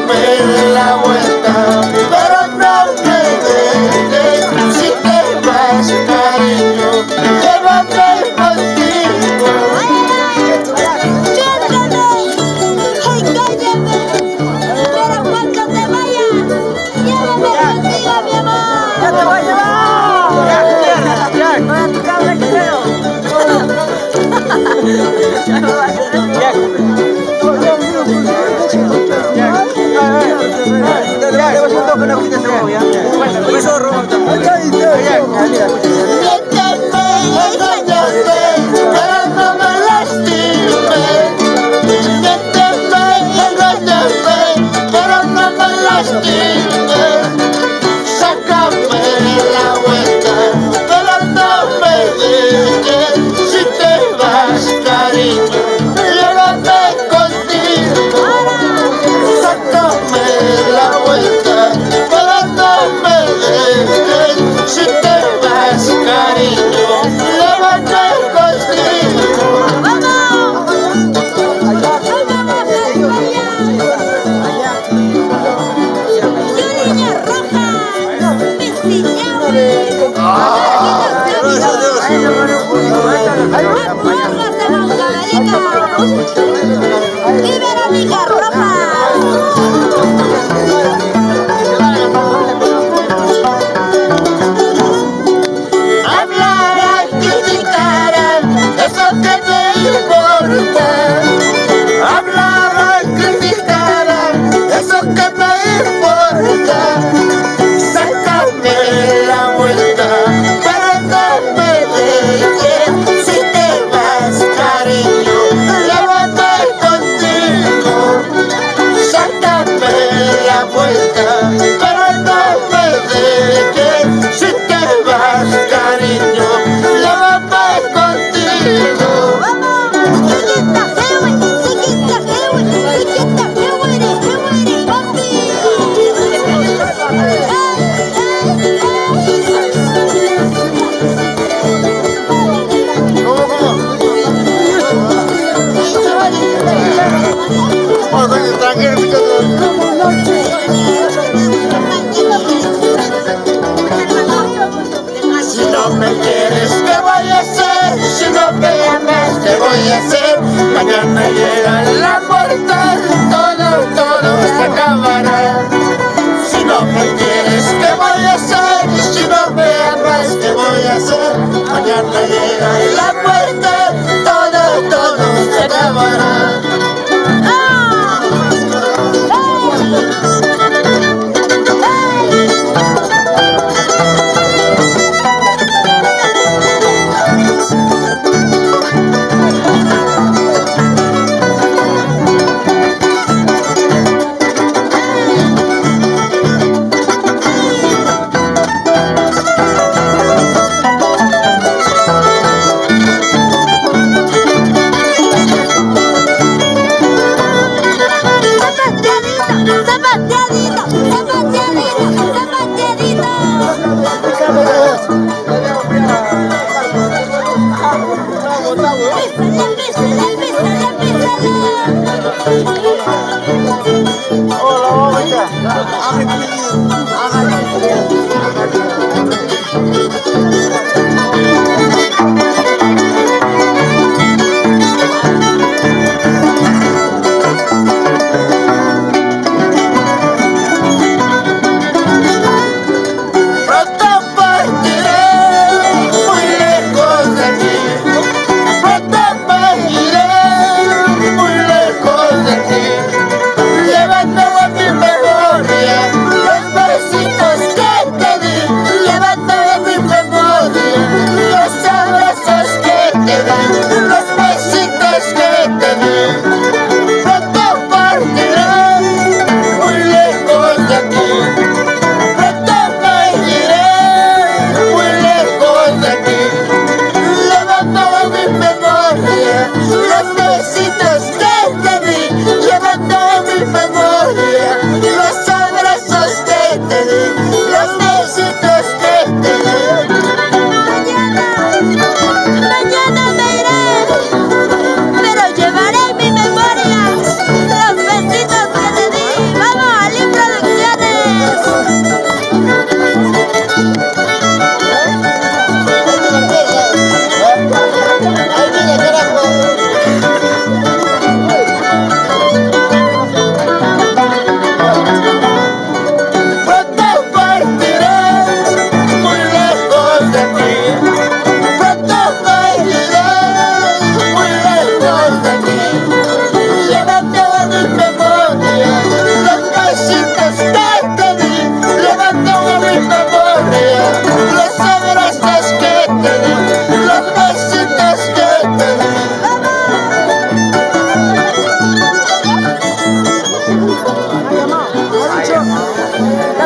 sácame la vuelta, pero no me dejes. Si te vas, cariño, llévame contigo. Pero cuando te vayas, llévame contigo, mi amor. ¡Ya te voy a llevar! ¡Ya! ¡Voy a tu cabra que veo! ¡Ya no va a ser! Pero no me lastimes. Pero no me lastimes. Sácame la vuelta, pero no me dejes. Si te vas, cariño, llévame contigo. Sácame la vuelta, pero no me dejes. Si te vas, cariño, llévame contigo. ¡Viva la mica roja! Hablarán, criticarán, eso que me importa. Hablarán, criticarán, eso que me importa. Sácame la vuelta, pero no me dejes. Si te vas, cariño, llévame contigo. Sácame la vuelta, pero no me dejes. Si te vas, cariño, llévame contigo.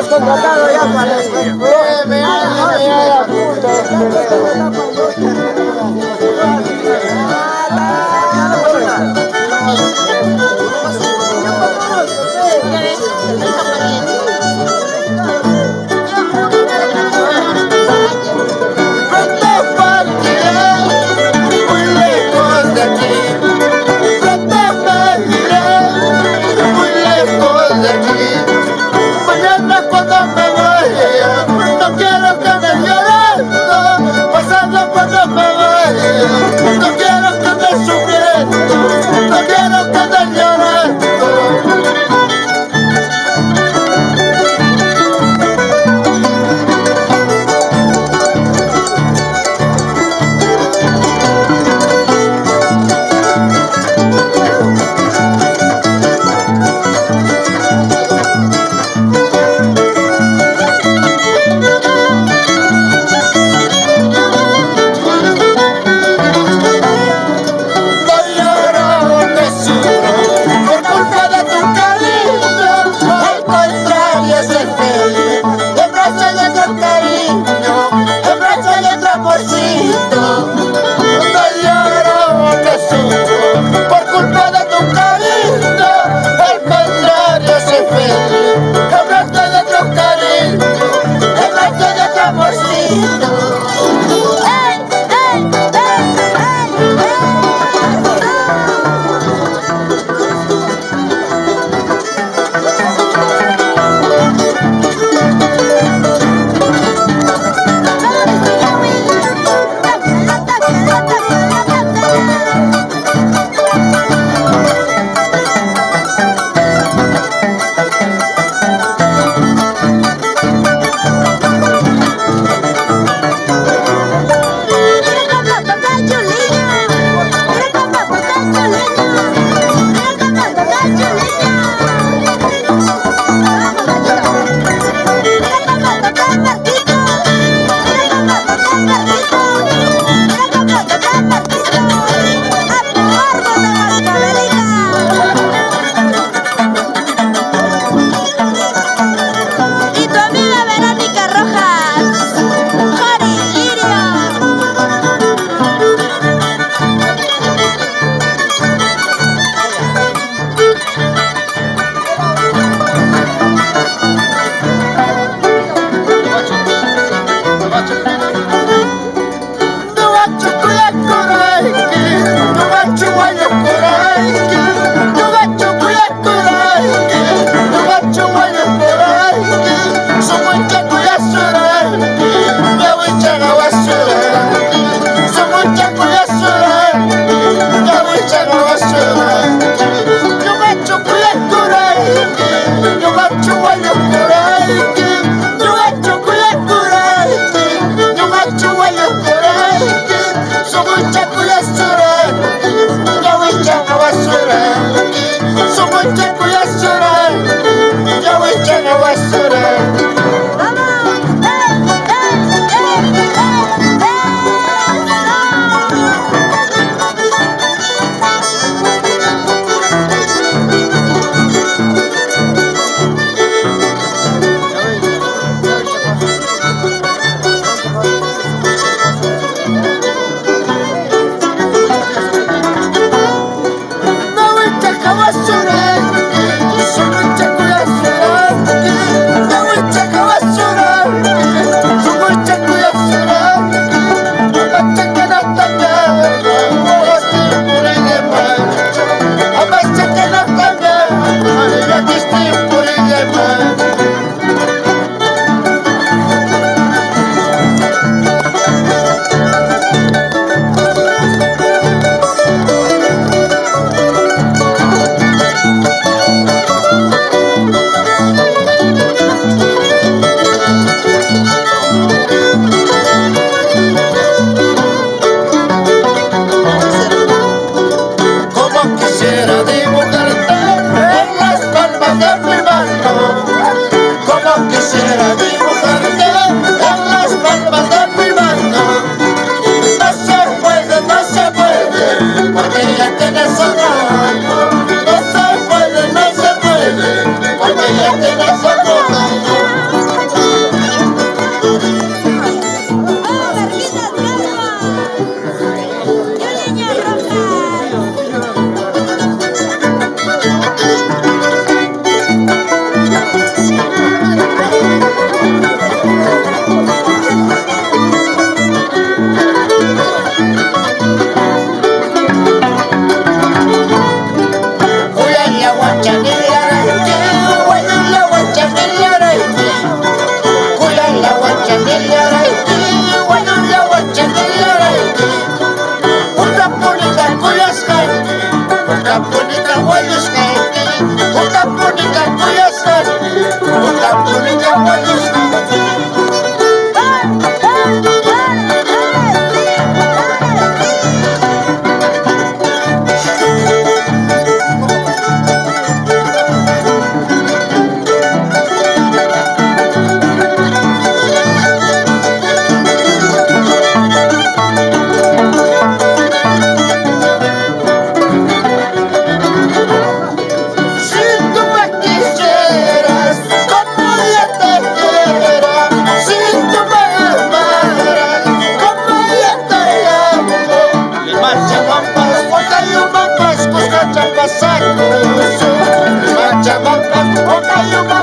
estás contratado ya para eso. Muy lejos de aquí, pronto me iré, muy lejos de aquí. Mañana cuando me vaya, no quiero que me llorando, pasando cuando me vaya, no quiero que me sufriendo, no quiero que me llorando.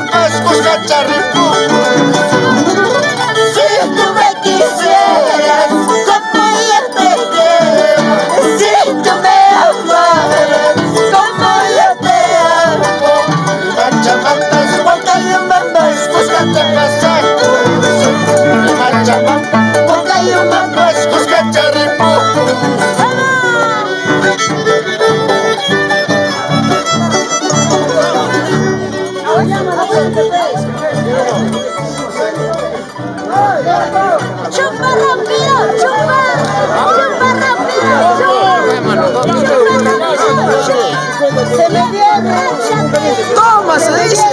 mamas, cuscacharripo. Si tú me quisieras, como yo te quiero. Si tú me amaras, como yo te amo. Machamantas, guacayo mamas, cuscachapasaco. Machamantas, guacayo mamas, cuscacharripo. ¡Chupa rápido! ¡Chupa! ¡Chupa rápido! ¡Chupa! ¡Se me viene! ¿Cómo se dice?